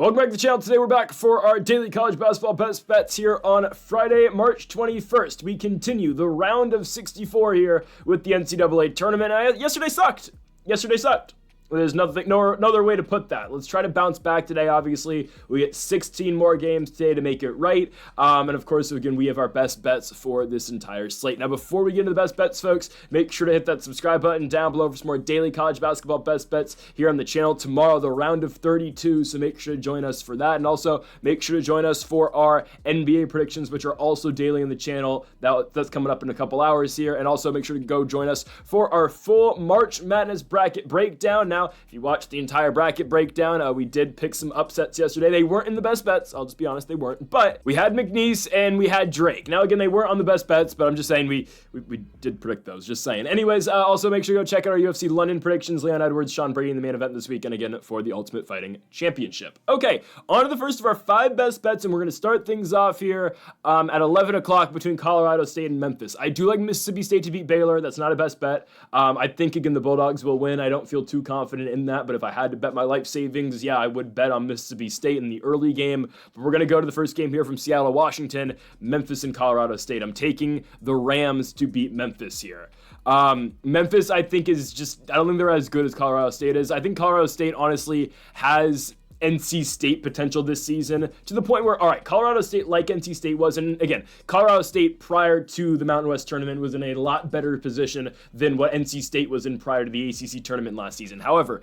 Welcome back to the channel. Today we're back for our daily college basketball best bets here on Friday, March 21st. We continue the round of 64 here with the NCAA tournament. Yesterday sucked. There's no other way to put that. Let's try to bounce back today, obviously. We get 16 more games today to make it right. And of course, again, we have our best bets for this entire slate. Now, before we get into the best bets, folks, make sure to hit that subscribe button down below for some more daily college basketball best bets here on the channel. Tomorrow, the round of 32, so make sure to join us for that. And also, make sure to join us for our NBA predictions, which are also daily on the channel. That's coming up in a couple hours here. And also, make sure to go join us for our full March Madness bracket breakdown. Now, if you watched the entire bracket breakdown, we did pick some upsets yesterday. They weren't in the best bets. I'll just be honest, they weren't. But we had McNeese and we had Drake. Now, again, they weren't on the best bets, but I'm just saying we did predict those. Just saying. Anyways, also make sure to go check out our UFC London predictions. Leon Edwards, Sean Brady in the main event this weekend, again, for the Ultimate Fighting Championship. Okay, on to the first of our 5 best bets, and we're going to start things off here at 11 o'clock between Colorado State and Memphis. I do like Mississippi State to beat Baylor. That's not a best bet. I think, again, the Bulldogs will win. I don't feel too confident in that, but if I had to bet my life savings, yeah, I would bet on Mississippi State in the early game. But we're going to go to the first game here from Seattle, Washington, Memphis and Colorado State. I'm taking the Rams to beat Memphis here. Memphis, I think, is just, I don't think they're as good as Colorado State is. I think Colorado State, honestly, has NC State potential this season to the point where, all right, Colorado State, like NC State was, and again, Colorado State prior to the Mountain West tournament was in a lot better position than what NC State was in prior to the ACC tournament last season. However,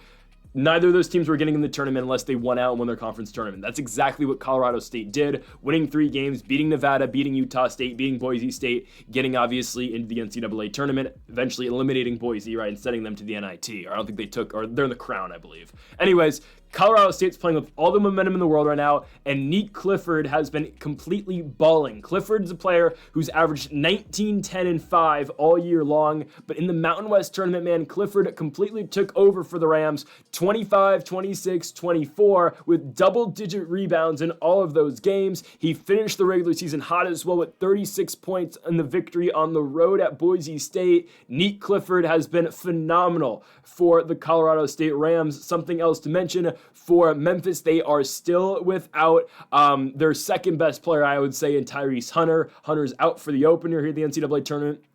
neither of those teams were getting in the tournament unless they won out and won their conference tournament. That's exactly what Colorado State did, winning 3 games, beating Nevada, beating Utah State, beating Boise State, getting obviously into the NCAA tournament, eventually eliminating Boise, right, and sending them to the NIT. Or I don't think they took, or they're in the Crown, I believe. Anyways, Colorado State's playing with all the momentum in the world right now, and Nick Clifford has been completely balling. Clifford's a player who's averaged 19, 10, and 5 all year long, but in the Mountain West tournament, man, Clifford completely took over for the Rams, 25, 26, 24, with double-digit rebounds in all of those games. He finished the regular season hot as well with 36 points in the victory on the road at Boise State. Nick Clifford has been phenomenal for the Colorado State Rams. Something else to mention, for Memphis, they are still without their second best player, I would say, in Tyrese Hunter. Hunter's out for the opener here at the NCAA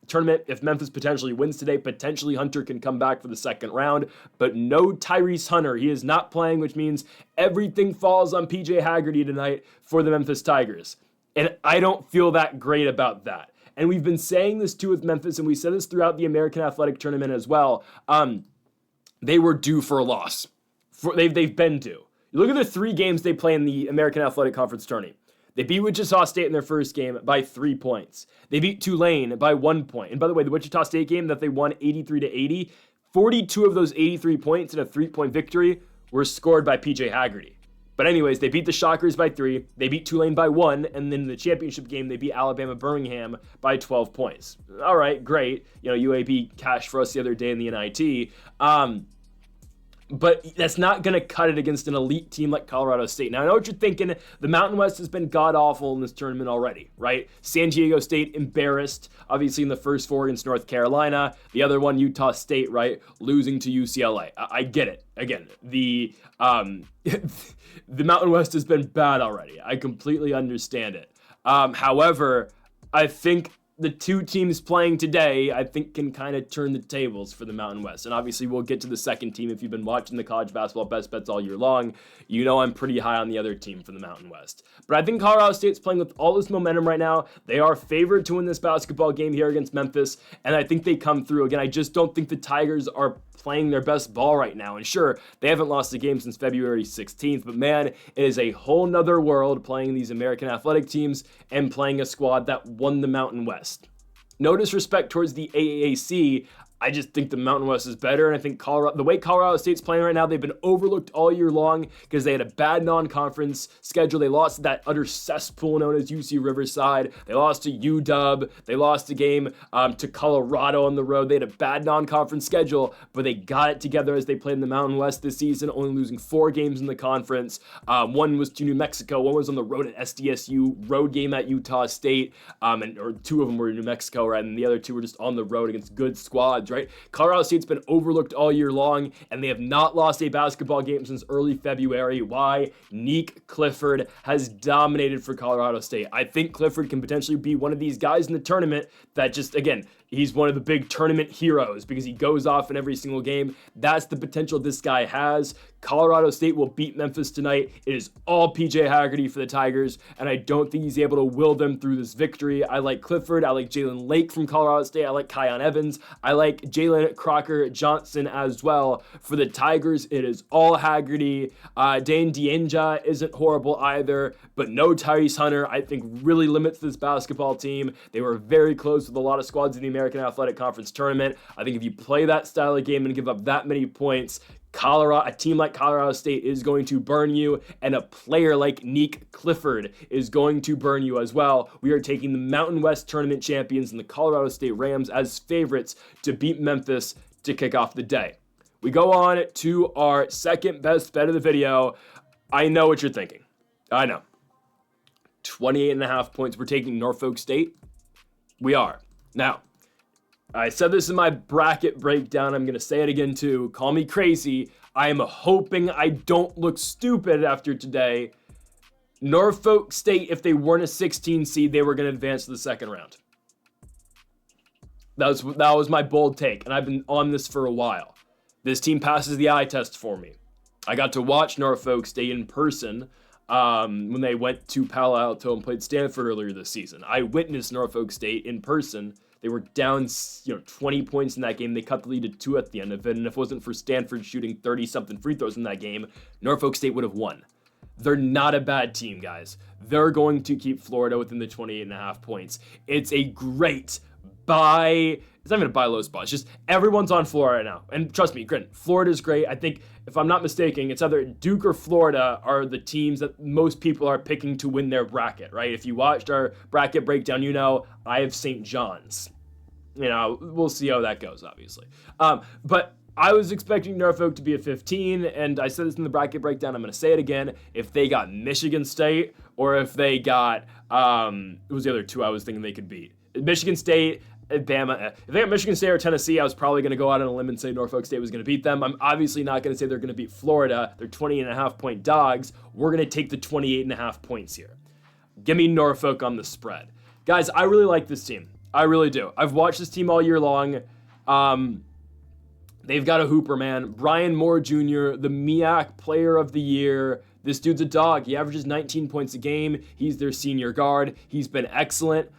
tournament. If Memphis potentially wins today, potentially Hunter can come back for the second round, but no Tyrese Hunter. He is not playing, which means everything falls on PJ Haggerty tonight for the Memphis Tigers. And I don't feel that great about that. And we've been saying this too with Memphis, and we said this throughout the American Athletic Tournament as well. They were due for a loss. They've been due. You look at the 3 games they play in the American Athletic Conference tourney. They beat Wichita State in their first game by 3 points. They beat Tulane by 1 point. And by the way, the Wichita State game that they won 83-80, 42 of those 83 points in a 3-point victory were scored by PJ Haggerty. But anyways, they beat the Shockers by 3, they beat Tulane by 1, and then in the championship game, they beat Alabama Birmingham by 12 points. All right, great. UAB cashed for us the other day in the NIT. But that's not going to cut it against an elite team like Colorado State. Now, I know what you're thinking. The Mountain West has been god-awful in this tournament already, right? San Diego State embarrassed, obviously, in the first 4 against North Carolina. The other one, Utah State, right? Losing to UCLA. I get it. Again, the Mountain West has been bad already. I completely understand it. However, I think the 2 teams playing today, I think, can kind of turn the tables for the Mountain West. And obviously, we'll get to the second team. If you've been watching the college basketball best bets all year long, you know I'm pretty high on the other team for the Mountain West. But I think Colorado State's playing with all this momentum right now. They are favored to win this basketball game here against Memphis, and I think they come through. Again, I just don't think the Tigers are playing their best ball right now. And sure, they haven't lost a game since February 16th, but man, it is a whole nother world playing these American athletic teams and playing a squad that won the Mountain West. No disrespect towards the AAC, I just think the Mountain West is better, and I think the way Colorado State's playing right now, they've been overlooked all year long because they had a bad non-conference schedule. They lost to that utter cesspool known as UC Riverside. They lost to UW. They lost a game to Colorado on the road. They had a bad non-conference schedule, but they got it together as they played in the Mountain West this season, only losing 4 games in the conference. One was to New Mexico. One was on the road at SDSU, road game at Utah State, or 2 of them were in New Mexico, right? And the other 2 were just on the road against good squads, right? Colorado State's been overlooked all year long, and they have not lost a basketball game since early February. Why? Nick Clifford has dominated for Colorado State. I think Clifford can potentially be one of these guys in the tournament that just, again, he's one of the big tournament heroes because he goes off in every single game. That's the potential this guy has. Colorado State will beat Memphis tonight. It is all PJ Haggerty for the Tigers, and I don't think he's able to will them through this victory. I like Clifford. I like Jalen Lake from Colorado State. I like Kion Evans. I like Jalen Crocker Johnson as well. For the Tigers, it is all Haggerty. Dane Dienja isn't horrible either, but no Tyrese Hunter, I think, really limits this basketball team. They were very close with a lot of squads in the American Athletic Conference tournament. I think if you play that style of game and give up that many points, a team like Colorado State is going to burn you, and a player like Nick Clifford is going to burn you as well. We are taking the Mountain West tournament champions and the Colorado State Rams as favorites to beat Memphis to kick off the day. We go on to our second best bet of the video. I know what you're thinking. I know. 28.5 points. We're taking Norfolk State. We are. Now, I said this in my bracket breakdown. I'm going to say it again too. Call me crazy. I am hoping I don't look stupid after today. Norfolk State, if they weren't a 16 seed, they were going to advance to the second round. That was my bold take, and I've been on this for a while. This team passes the eye test for me. I got to watch Norfolk State in person when they went to Palo Alto and played Stanford earlier this season. I witnessed Norfolk State in person. They were down 20 points in that game. They cut the lead to 2 at the end of it. And if it wasn't for Stanford shooting 30-something free throws in that game, Norfolk State would have won. They're not a bad team, guys. They're going to keep Florida within the 28.5 points. It's a great buy. It's not even a buy low spot. It's just everyone's on Florida right now. And trust me, Florida's great. I think, if I'm not mistaken, it's either Duke or Florida are the teams that most people are picking to win their bracket, right? If you watched our bracket breakdown, you know I have St. John's. We'll see how that goes, obviously. But I was expecting Norfolk to be a 15, and I said this in the bracket breakdown. I'm going to say it again. If they got Michigan State, or if they got, it was the other two I was thinking they could beat. Michigan State, Bama. If they got Michigan State or Tennessee, I was probably going to go out on a limb and say Norfolk State was going to beat them. I'm obviously not going to say they're going to beat Florida. They're 20.5 point dogs. We're going to take the 28.5 points here. Give me Norfolk on the spread. Guys, I really like this team. I really do. I've watched this team all year long. They've got a hooper, man. Brian Moore Jr., the MEAC Player of the Year. This dude's a dog. He averages 19 points a game. He's their senior guard. He's been excellent.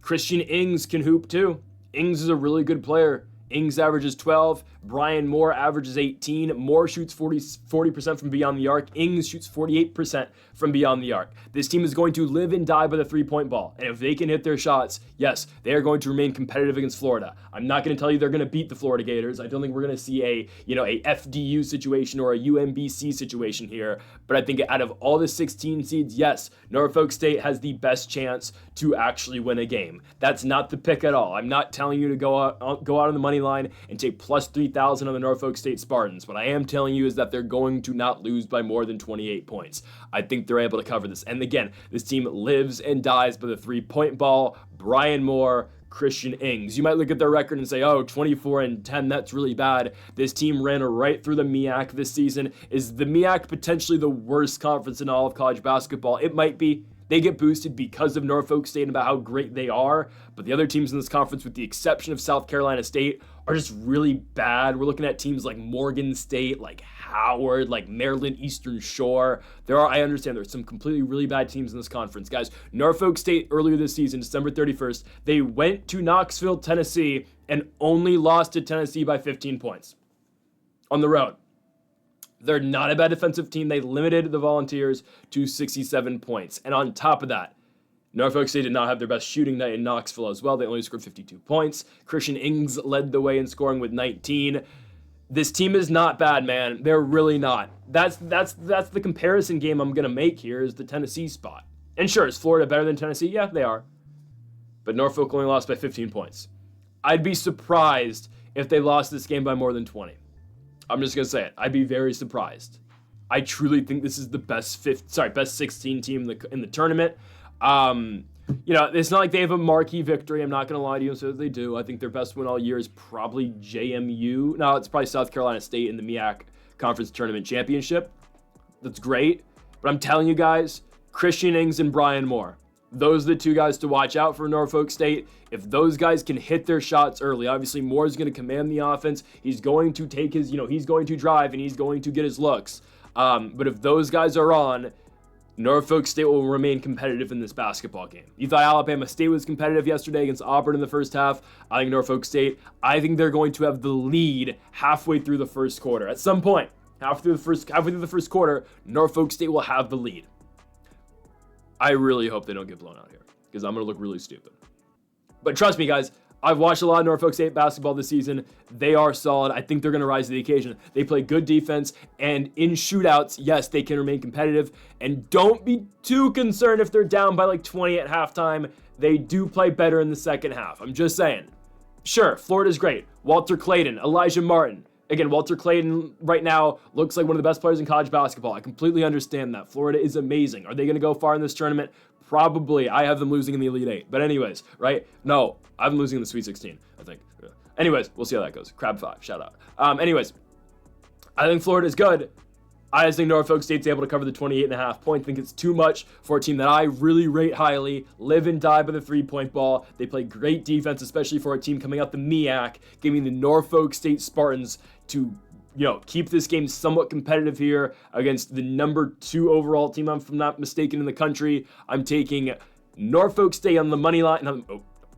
Christian Ings can hoop too. Ings is a really good player. Ings averages 12. Brian Moore averages 18. Moore shoots 40% from beyond the arc. Ings shoots 48% from beyond the arc. This team is going to live and die by the three-point ball. And if they can hit their shots, yes, they are going to remain competitive against Florida. I'm not going to tell you they're going to beat the Florida Gators. I don't think we're going to see a FDU situation or a UMBC situation here. But I think out of all the 16 seeds, yes, Norfolk State has the best chance to actually win a game. That's not the pick at all. I'm not telling you to go out on the money line and take plus 3,000 on the Norfolk State Spartans. What I am telling you is that they're going to not lose by more than 28 points. I think they're able to cover this. And again, this team lives and dies by the three-point ball. Brian Moore, Christian Ings. You might look at their record and say, 24-10, that's really bad. This team ran right through the MEAC this season. Is the MEAC potentially the worst conference in all of college basketball? It might be. They get boosted because of Norfolk State and about how great they are, but the other teams in this conference, with the exception of South Carolina State, are just really bad. We're looking at teams like Morgan State, like Howard, like Maryland Eastern Shore. I understand there's some completely really bad teams in this conference. Guys, Norfolk State earlier this season, December 31st, they went to Knoxville, Tennessee, and only lost to Tennessee by 15 points on the road. They're not a bad defensive team. They limited the Volunteers to 67 points. And on top of that, Norfolk State did not have their best shooting night in Knoxville as well. They only scored 52 points. Christian Ings led the way in scoring with 19. This team is not bad, man. They're really not. That's the comparison game I'm going to make here, is the Tennessee spot. And sure, is Florida better than Tennessee? Yeah, they are. But Norfolk only lost by 15 points. I'd be surprised if they lost this game by more than 20. I'm just going to say it. I'd be very surprised. I truly think this is the best 16 team in the tournament. it's not like they have a marquee victory. I'm not going to lie to you and say that they do. I think their best win all year is probably JMU. No, it's probably South Carolina State in the MEAC Conference Tournament Championship. That's great. But I'm telling you guys, Christian Ings and Brian Moore, those are the two guys to watch out for Norfolk State. If those guys can hit their shots early, obviously Moore is going to command the offense. He's going to take his, he's going to drive and he's going to get his looks. But if those guys are on, Norfolk State will remain competitive in this basketball game. You thought Alabama State was competitive yesterday against Auburn in the first half. I think Norfolk State, I think they're going to have the lead halfway through the first quarter. At some point, halfway through the first quarter, Norfolk State will have the lead. I really hope they don't get blown out here because I'm going to look really stupid. But trust me, guys, I've watched a lot of Norfolk State basketball this season. They are solid. I think they're going to rise to the occasion. They play good defense, and in shootouts, yes, they can remain competitive. And don't be too concerned if they're down by like 20 at halftime. They do play better in the second half. I'm just saying. Sure, Florida's great. Walter Clayton, Elijah Martin. Again, Walter Clayton right now looks like one of the best players in college basketball. I completely understand that. Florida is amazing. Are they going to go far in this tournament? Probably. I have them losing in the Elite Eight. But anyways, right? No, I have them losing in the Sweet 16, I think. Yeah. Anyways, we'll see how that goes. Crab 5, shout out. Anyways, I think Florida is good. I just think Norfolk State's able to cover the 28.5 points. I think it's too much for a team that I really rate highly, live and die by the three-point ball. They play great defense, especially for a team coming out the MEAC, giving the Norfolk State Spartans to keep this game somewhat competitive here against the number 2 overall team, if I'm not mistaken, in the country. I'm taking Norfolk State on the money line. No,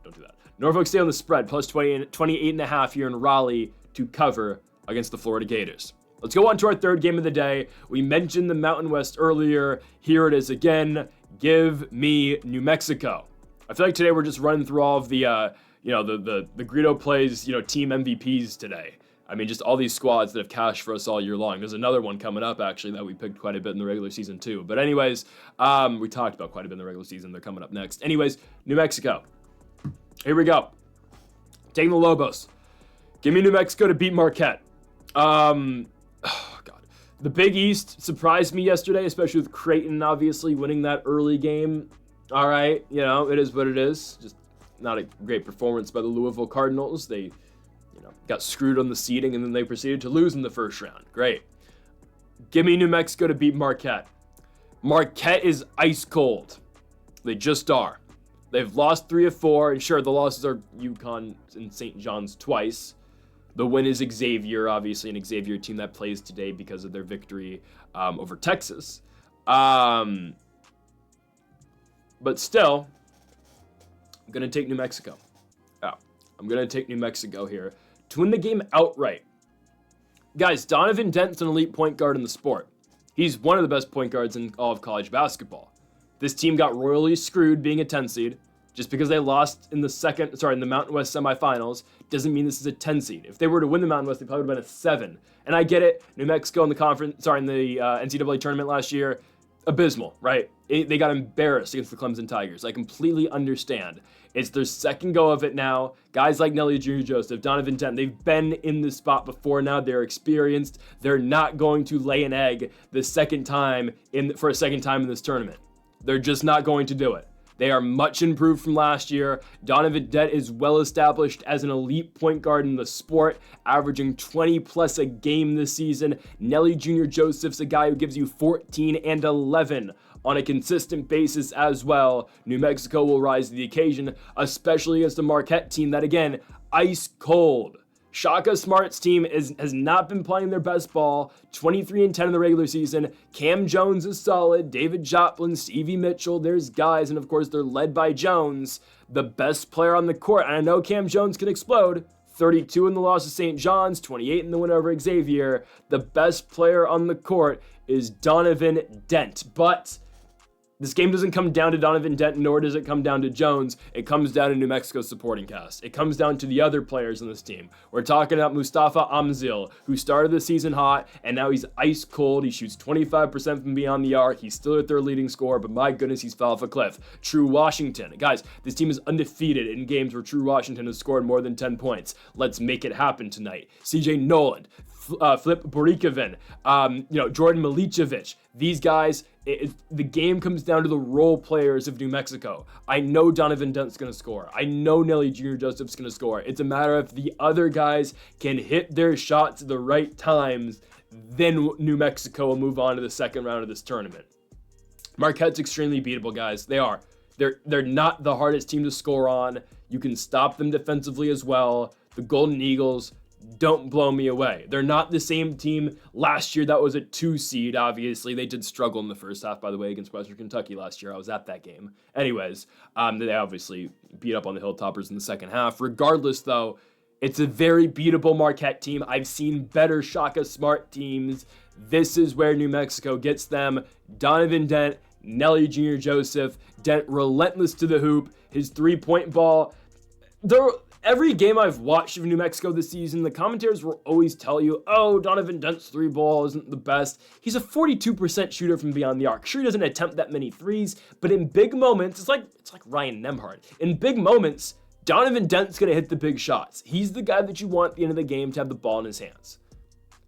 don't do that. Norfolk State on the spread, plus 28.5 here in Raleigh to cover against the Florida Gators. Let's go on to our third game of the day. We mentioned the Mountain West earlier. Here it is again. Give me New Mexico. I feel like today we're just running through all of the, the Greedo plays, team MVPs today. I mean, just all these squads that have cashed for us all year long. There's another one coming up, actually, that we picked quite a bit in the regular season, too. But anyways, we talked about quite a bit in the regular season. They're coming up next. Anyways, New Mexico. Here we go. Taking the Lobos. Give me New Mexico to beat Marquette. Oh, God. The Big East surprised me yesterday, especially with Creighton, obviously, winning that early game. All right, it is what it is. Just not a great performance by the Louisville Cardinals. They got screwed on the seeding, and then they proceeded to lose in the first round. Great. Give me New Mexico to beat Marquette. Marquette is ice cold. They just are. They've lost 3 of 4, and sure, the losses are UConn and St. John's twice. The win is Xavier, obviously, an Xavier team that plays today because of their victory over Texas. But still, I'm going to take New Mexico. Yeah, I'm going to take New Mexico here to win the game outright. Guys, Donovan Dent's an elite point guard in the sport. He's one of the best point guards in all of college basketball. This team got royally screwed being a 10 seed. Just because they lost in the Mountain West semifinals doesn't mean this is a 10 seed. If they were to win the Mountain West, they probably would have been a 7. And I get it. New Mexico in the NCAA tournament last year, abysmal, right? They got embarrassed against the Clemson Tigers. I completely understand. It's their second go of it now. Guys like Nelly Jr. Joseph, Donovan Dent, they've been in this spot before now. They're experienced. They're not going to lay an egg for a second time in this tournament. They're just not going to do it. They are much improved from last year. Donovan Dent is well established as an elite point guard in the sport, averaging 20 plus a game this season. Nelly Jr. Joseph's a guy who gives you 14 and 11 on a consistent basis as well. New Mexico will rise to the occasion, especially against the Marquette team that, again, ice cold. Shaka Smart's team has not been playing their best ball. 23-10 in the regular season. Cam Jones is solid. David Joplin, Stevie Mitchell, there's guys, and of course they're led by Jones, the best player on the court. And I know Cam Jones can explode. 32 in the loss to St. John's, 28 in the win over Xavier. The best player on the court is Donovan Dent. But this game doesn't come down to Donovan Dent, nor does it come down to Jones. It comes down to New Mexico's supporting cast. It comes down to the other players on this team. We're talking about Mustafa Amzil, who started the season hot, and now he's ice cold. He shoots 25% from beyond the arc. He's still their leading scorer, but my goodness, he's fell off a cliff. True Washington. Guys, this team is undefeated in games where True Washington has scored more than 10 points. Let's make it happen tonight. CJ Noland, Flip Borikovic, Jordan Milicevic. These guys, the game comes down to the role players of New Mexico. I know Donovan Dent's going to score. I know Nelly Jr. Joseph's going to score. It's a matter of the other guys can hit their shots at the right times, then New Mexico will move on to the second round of this tournament. Marquette's extremely beatable, guys. They are. They're not the hardest team to score on. You can stop them defensively as well. The Golden Eagles, don't blow me away. They're not the same team last year that was a 2 seed, obviously. They did struggle in the first half, by the way, against Western Kentucky last year. I was at that game. Anyways, they obviously beat up on the Hilltoppers in the second half. Regardless, though, it's a very beatable Marquette team. I've seen better Shaka Smart teams. This is where New Mexico gets them. Donovan Dent, Nelly Jr. Joseph, Dent relentless to the hoop. His three-point ball. Every game I've watched of New Mexico this season, the commentators will always tell you, oh, Donovan Dent's three ball isn't the best. He's a 42% shooter from beyond the arc. Sure, he doesn't attempt that many threes, but in big moments, it's like Ryan Nembhard. In big moments, Donovan Dent's going to hit the big shots. He's the guy that you want at the end of the game to have the ball in his hands.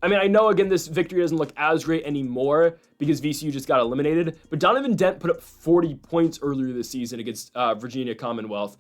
I mean, I know, again, this victory doesn't look as great anymore because VCU just got eliminated, but Donovan Dent put up 40 points earlier this season against Virginia Commonwealth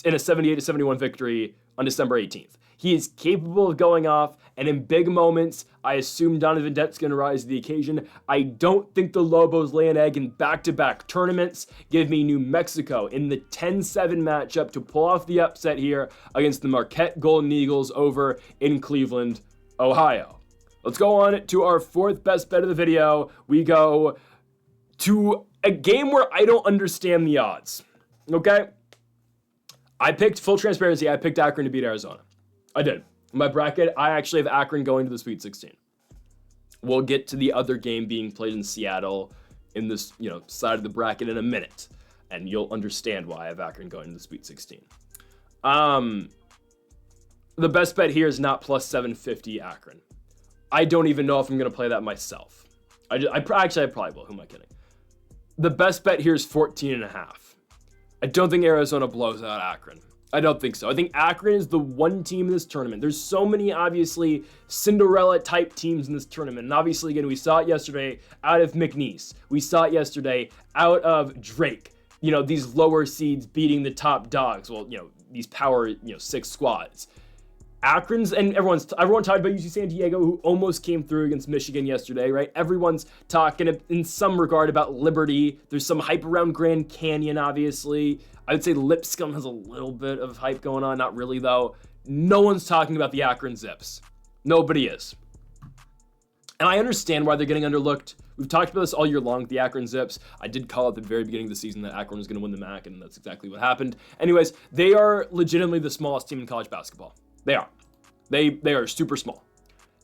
in a 78-71 victory on December 18th. He is capable of going off, and in big moments, I assume Donovan Dent's going to rise to the occasion. I don't think the Lobos lay an egg in back-to-back tournaments. Give me New Mexico in the 10-7 matchup to pull off the upset here against the Marquette Golden Eagles over in Cleveland, Ohio. Let's go on to our fourth best bet of the video. We go to a game where I don't understand the odds, okay? Full transparency, I picked Akron to beat Arizona. I did. In my bracket, I actually have Akron going to the Sweet 16. We'll get to the other game being played in Seattle in this, side of the bracket in a minute, and you'll understand why I have Akron going to the Sweet 16. The best bet here is not plus 750 Akron. I don't even know if I'm going to play that myself. I probably will. Who am I kidding? The best bet here is 14.5. I don't think Arizona blows out Akron. I don't think so. I think Akron is the one team in this tournament. There's so many, obviously, Cinderella-type teams in this tournament. And obviously, again, we saw it yesterday out of McNeese. We saw it yesterday out of Drake. These lower seeds beating the top dogs. Well, these power, 6 squads. Akron's, and everyone talked about UC San Diego, who almost came through against Michigan yesterday, right? Everyone's talking in some regard about Liberty. There's some hype around Grand Canyon, obviously. I would say Lipscomb has a little bit of hype going on. Not really, though. No one's talking about the Akron Zips. Nobody is. And I understand why they're getting underlooked. We've talked about this all year long, the Akron Zips. I did call at the very beginning of the season that Akron was going to win the MAC, and that's exactly what happened. Anyways, they are legitimately the smallest team in college basketball. They are. They are super small.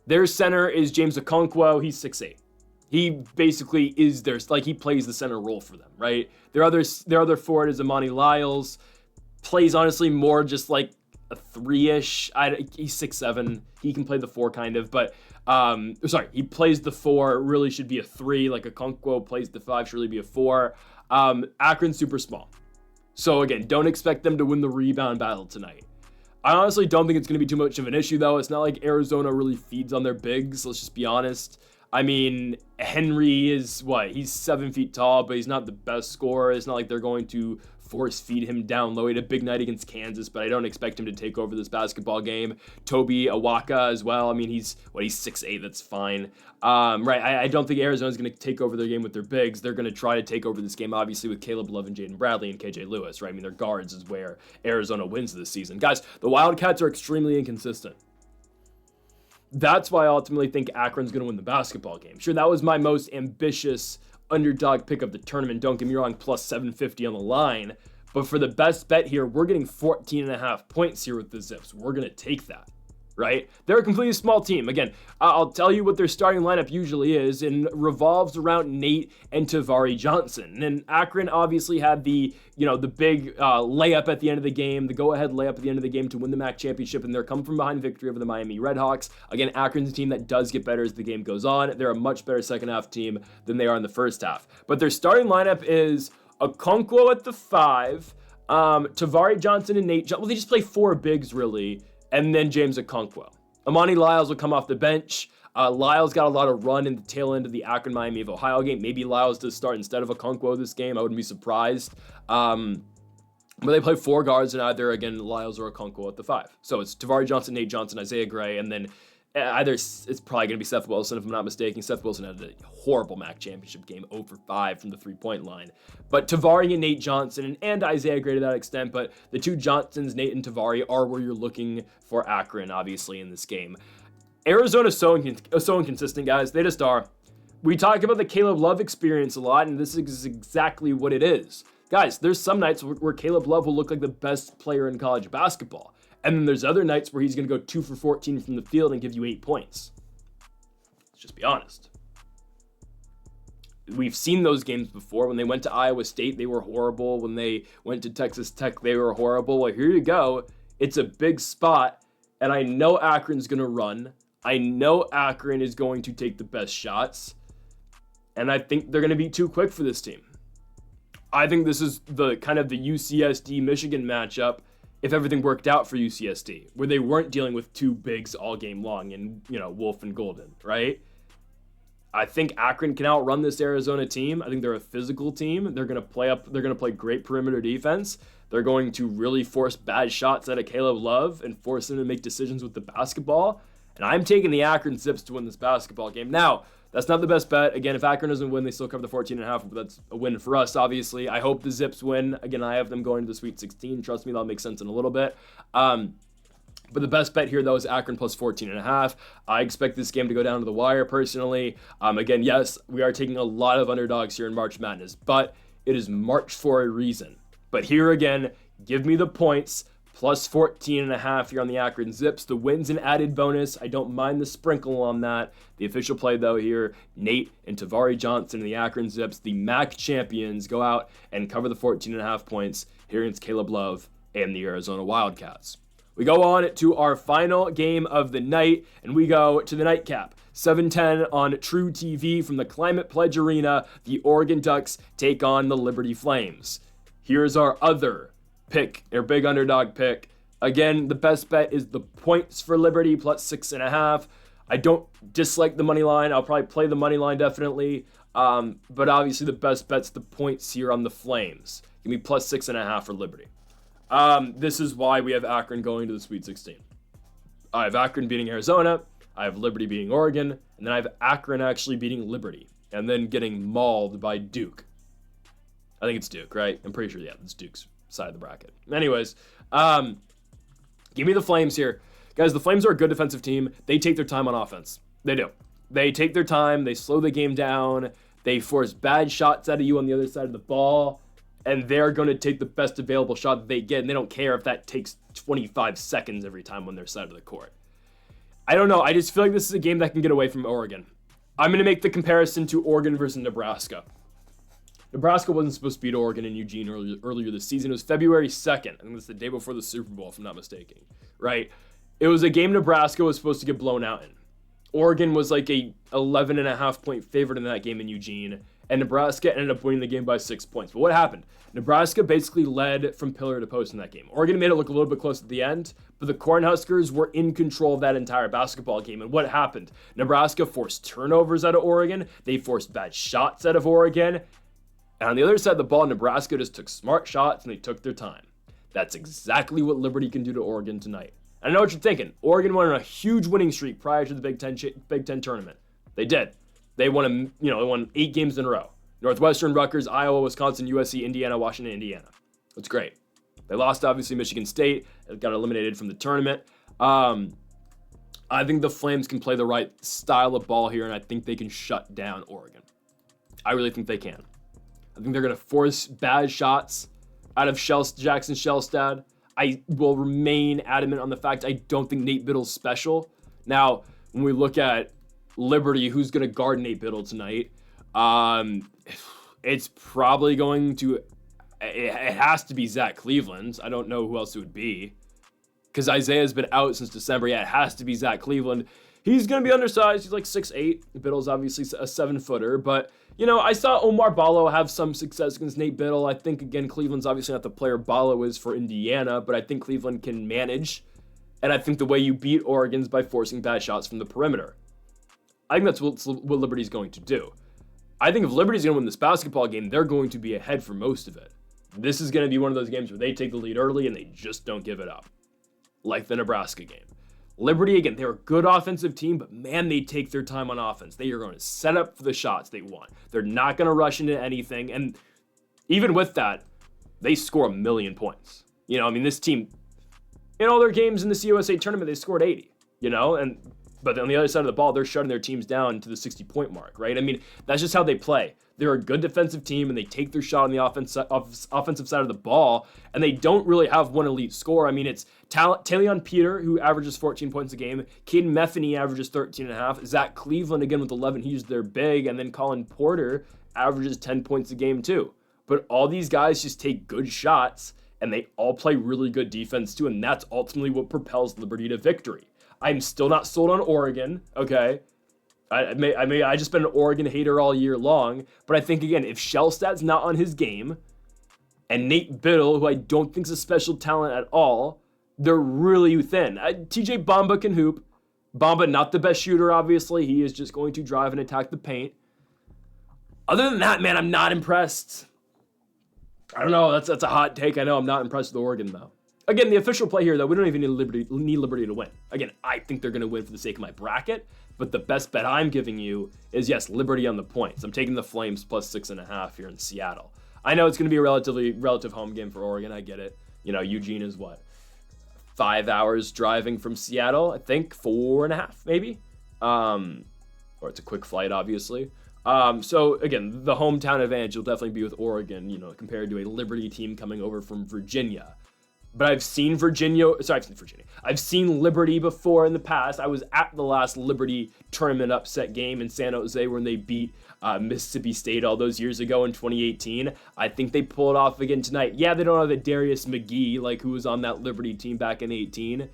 Their center is James Okonkwo. He's 6'8". He basically is he plays the center role for them, right? Their other forward is Amani Lyles. Plays honestly more just like a 3-ish. He's 6'7". He can play the 4 kind of, but he plays the 4. Really should be a 3. Like Okonkwo plays the 5, should really be a 4. Akron's super small. So again, don't expect them to win the rebound battle tonight. I honestly don't think it's going to be too much of an issue, though. It's not like Arizona really feeds on their bigs. Let's just be honest. I mean, Henry is, he's 7 feet tall, but he's not the best scorer. It's not like they're going to force feed him down low. He had a big night against Kansas, but I don't expect him to take over this basketball game. Toby Awaka as well. I mean, he's 6'8", that's fine. I don't think Arizona's going to take over their game with their bigs. They're going to try to take over this game, obviously, with Caleb Love and Jaden Bradley and KJ Lewis, right? I mean, their guards is where Arizona wins this season. Guys, the Wildcats are extremely inconsistent. That's why I ultimately think Akron's going to win the basketball game. Sure, that was my most ambitious underdog pick of the tournament. Don't get me wrong, plus 750 on the line. But for the best bet here, we're getting 14.5 points here with the Zips. We're going to take that, right? They're a completely small team. Again, I'll tell you what their starting lineup usually is and revolves around Nate and Tavari Johnson. And Akron obviously had the big layup at the end of the game, the go-ahead layup at the end of the game to win the MAC championship, and their come-from-behind victory over the Miami Redhawks. Again, Akron's a team that does get better as the game goes on. They're a much better second-half team than they are in the first half. But their starting lineup is Okonkwo at the 5, Tavari Johnson and Nate. Well, they just play 4 bigs, really, and then James Okonkwo. Amani Lyles will come off the bench. Lyles got a lot of run in the tail end of the Akron Miami of Ohio game. Maybe Lyles does start instead of Okonkwo this game. I wouldn't be surprised. But they play 4 guards, and either, again, Lyles or Okonkwo at the 5. So it's Tavari Johnson, Nate Johnson, Isaiah Gray, and then either it's probably going to be Seth Wilson, if I'm not mistaken. Seth Wilson had a horrible MAC championship game, 0 for 5 from the 3-point line. But Tavari and Nate Johnson, and Isaiah Gray to that extent, but the 2 Johnsons, Nate and Tavari, are where you're looking for Akron, obviously, in this game. Arizona's so inconsistent, guys. They just are. We talk about the Caleb Love experience a lot, and this is exactly what it is. Guys, there's some nights where Caleb Love will look like the best player in college basketball. And then there's other nights where he's going to go 2 for 14 from the field and give you 8 points. Let's just be honest. We've seen those games before. When they went to Iowa State, they were horrible. When they went to Texas Tech, they were horrible. Well, here you go. It's a big spot, and I know Akron's going to run. I know Akron is going to take the best shots, and I think they're going to be too quick for this team. I think this is the kind of the UCSD-Michigan matchup if everything worked out for UCSD, where they weren't dealing with 2 bigs all game long and, Wolf and Golden, right? I think Akron can outrun this Arizona team. I think they're a physical team. They're going to play great perimeter defense. They're going to really force bad shots out of Caleb Love and force him to make decisions with the basketball. And I'm taking the Akron Zips to win this basketball game. Now, that's not the best bet. Again, if Akron doesn't win, they still cover the 14.5, but that's a win for us, obviously. I hope the Zips win. Again, I have them going to the Sweet 16. Trust me, that'll make sense in a little bit. But the best bet here, though, is Akron plus 14.5. I expect this game to go down to the wire, personally. Again, yes, we are taking a lot of underdogs here in March Madness, but it is March for a reason. But here again, give me the points. Plus 14.5 here on the Akron Zips. The win's an added bonus. I don't mind the sprinkle on that. The official play, though, here, Nate and Tavari Johnson and the Akron Zips, the MAC champions, go out and cover the 14.5 points here against Caleb Love and the Arizona Wildcats. We go on to our final game of the night, and we go to the nightcap. 7:10 on True TV from the Climate Pledge Arena. The Oregon Ducks take on the Liberty Flames. Here's our other pick, their big underdog pick. Again, the best bet is the points for Liberty plus 6.5. I don't dislike the money line. I'll probably play the money line definitely. But obviously the best bet's the points here on the Flames. Give me plus 6.5 for Liberty. This is why we have Akron going to the Sweet 16. I have Akron beating Arizona. I have Liberty beating Oregon. And then I have Akron actually beating Liberty. And then getting mauled by Duke. I think it's Duke, right? I'm pretty sure, yeah, it's Duke's side of the bracket. Anyways, give me the Flames here. Guys, the Flames are a good defensive team. They take their time on offense. They do. They take their time. They slow the game down. They force bad shots out of you on the other side of the ball. And they're going to take the best available shot that they get. And they don't care if that takes 25 seconds every time on their side of the court. I don't know. I just feel like this is a game that can get away from Oregon. I'm going to make the comparison to Oregon versus Nebraska. Nebraska wasn't supposed to beat Oregon in Eugene earlier this season. It was February 2nd. I think that's the day before the Super Bowl, if I'm not mistaken. Right? It was a game Nebraska was supposed to get blown out in. Oregon was like a 11.5 point favorite in that game in Eugene, and Nebraska ended up winning the game by 6 points. But what happened? Nebraska basically led from pillar to post in that game. Oregon made it look a little bit close at the end, but the Cornhuskers were in control of that entire basketball game. And what happened? Nebraska forced turnovers out of Oregon. They forced bad shots out of Oregon. And on the other side of the ball, Nebraska just took smart shots and they took their time. That's exactly what Liberty can do to Oregon tonight. I know what you're thinking. Oregon went on a huge winning streak prior to the Big Ten tournament. They did. They won they won 8 games in a row. Northwestern, Rutgers, Iowa, Wisconsin, USC, Indiana, Washington, Indiana. That's great. They lost, obviously, Michigan State. It got eliminated from the tournament. I think the Flames can play the right style of ball here, and I think they can shut down Oregon. I really think they can. I think they're going to force bad shots out of Jackson Shellstad. I will remain adamant on the fact I don't think Nate Biddle's special. Now, when we look at Liberty, who's going to guard Nate Biddle tonight, it's probably going to... It has to be Zach Cleveland. I don't know who else it would be. Because Isaiah's been out since December. Yeah, it has to be Zach Cleveland. He's going to be undersized. He's like 6'8". Biddle's obviously a 7-footer. But, I saw Omar Ballo have some success against Nate Biddle. I think, again, Cleveland's obviously not the player Ballo is for Indiana. But I think Cleveland can manage And I think the way you beat Oregon is by forcing bad shots from the perimeter. I think that's what Liberty's going to do. I think if Liberty's going to win this basketball game, they're going to be ahead for most of it. This is going to be one of those games where they take the lead early and they just don't give it up. Like the Nebraska game. Liberty, again, they're a good offensive team, but man, they take their time on offense. They are going to set up for the shots they want. They're not going to rush into anything. And even with that, they score 1,000,000 points. You know, I mean, this team, in all their games in the CUSA tournament, they scored 80, you know, but on the other side of the ball, they're shutting their teams down to the 60-point mark, right? I mean, that's just how they play. They're a good defensive team, and they take their shot on the offensive side of the ball, and they don't really have one elite scorer. I mean, it's Talion Peter, who averages 14 points a game. Caden Metheny averages 13.5. Zach Cleveland, again, with 11. He's their big. And then Colin Porter averages 10 points a game, too. But all these guys just take good shots, and they all play really good defense, too, and that's ultimately what propels Liberty to victory. I'm still not sold on Oregon, okay? I just been an Oregon hater all year long, but I think, again, if Shellstad's not on his game, and Nate Biddle, who I don't think is a special talent at all, they're really thin. TJ Bamba can hoop. Bamba, not the best shooter, obviously. He is just going to drive and attack the paint. Other than that, man, I'm not impressed. I don't know. That's a hot take. I know I'm not impressed with Oregon, though. Again, the official play here, though, we don't even need Liberty to win. Again, I think they're going to win for the sake of my bracket, but the best bet I'm giving you is, yes, Liberty on the points. I'm taking the Flames plus 6.5 here in Seattle. I know it's going to be a relative home game for Oregon. I get it. You know, Eugene is what? 5 hours driving from Seattle, I think 4.5 maybe. Or it's a quick flight, obviously. So again, the hometown advantage will definitely be with Oregon, you know, compared to a Liberty team coming over from Virginia. But I've seen I've seen Liberty before in the past. I was at the last Liberty tournament upset game in San Jose when they beat Mississippi State all those years ago in 2018. I think they pull it off again tonight. Yeah, they don't have the Darius McGee, like who was on that Liberty team back in 18.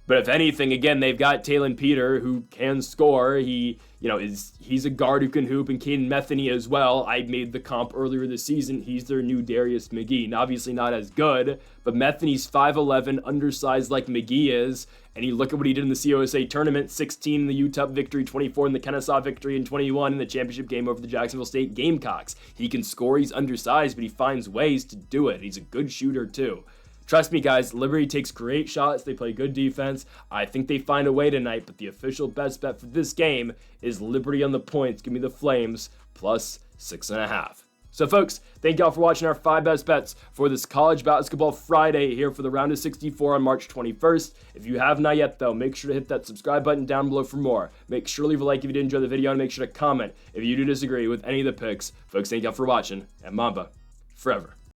But if anything, again, they've got Talen Peter, who can score. He's a guard who can hoop, and Caden Metheny as well. I made the comp earlier this season. He's their new Darius McGee. And obviously not as good, but Metheny's 5'11", undersized like McGee is. And you look at what he did in the COSA tournament, 16 in the UTEP victory, 24 in the Kennesaw victory, and 21 in the championship game over the Jacksonville State Gamecocks. He can score, he's undersized, but he finds ways to do it. He's a good shooter too. Trust me, guys, Liberty takes great shots. They play good defense. I think they find a way tonight, but the official best bet for this game is Liberty on the points. Give me the Flames plus 6.5. So, folks, thank y'all for watching our 5 best bets for this College Basketball Friday here for the round of 64 on March 21st. If you have not yet, though, make sure to hit that subscribe button down below for more. Make sure to leave a like if you did enjoy the video, and make sure to comment if you do disagree with any of the picks. Folks, thank y'all for watching, and Mamba forever.